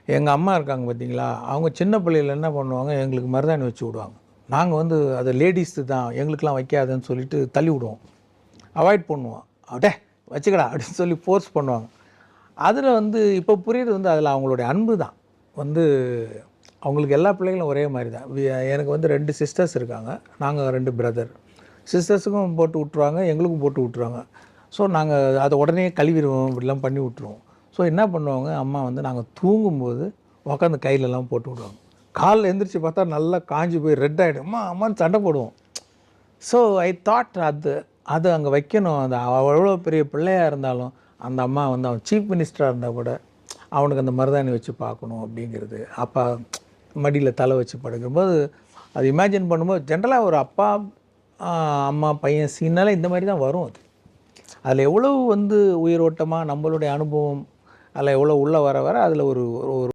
எங்கள் அம்மா இருக்காங்க பார்த்தீங்களா, அவங்க சின்ன பிள்ளையில என்ன பண்ணுவாங்க, எங்களுக்கு மருதாணி வச்சு விடுவாங்க. நாங்கள் வந்து அது லேடீஸு தான், எங்களுக்கெலாம் வைக்காதுன்னு சொல்லிட்டு தள்ளி விடுவோம், அவாய்ட் பண்ணுவோம். அடே வச்சுக்கடா அப்படின்னு சொல்லி ஃபோர்ஸ் பண்ணுவாங்க. அதில் வந்து இப்போ புரியுது வந்து அதில் அவங்களுடைய அன்பு தான். வந்து அவங்களுக்கு எல்லா பிள்ளைகளும் ஒரே மாதிரி தான். எனக்கு வந்து 2 சிஸ்டர்ஸ் இருக்காங்க, நாங்கள் 2 பிரதர். சிஸ்டர்ஸுக்கும் போட்டு விட்ருவாங்க, எங்களுக்கும் போட்டு விட்ருவாங்க. ஸோ நாங்கள் அதை உடனே கழுவிடுவோம், இப்படிலாம் பண்ணி விட்ருவோம். ஸோ என்ன பண்ணுவாங்க அம்மா வந்து நாங்கள் தூங்கும்போது உட்காந்து கையிலலாம் போட்டு விடுவாங்க. காலைல எழுந்திரிச்சு பார்த்தா நல்லா காஞ்சி போய் ரெட் ஆகிடும். அம்மா அம்மான்னு சண்டை போடுவோம். ஸோ ஐ தாட் அது அது அங்கே வைக்கணும். அந்த எவ்வளோ பெரிய பிள்ளையாக இருந்தாலும் அந்த அம்மா வந்து அவன் சீஃப் மினிஸ்டராக இருந்தால் கூட அவனுக்கு அந்த மருதாணி வச்சு பார்க்கணும் அப்படிங்கிறது. அப்பா மடியில் தலை வச்சு படுக்கும்போது அது இமேஜின் பண்ணும்போது ஜென்ரலாக ஒரு அப்பா அம்மா பையன் சீனால இந்த மாதிரி தான் வரும். அதில் எவ்வளோ வந்து உயிரோட்டமாக நம்மளுடைய அனுபவம் அதில் எவ்வளோ உள்ளே வர வர அதில் ஒரு ஒரு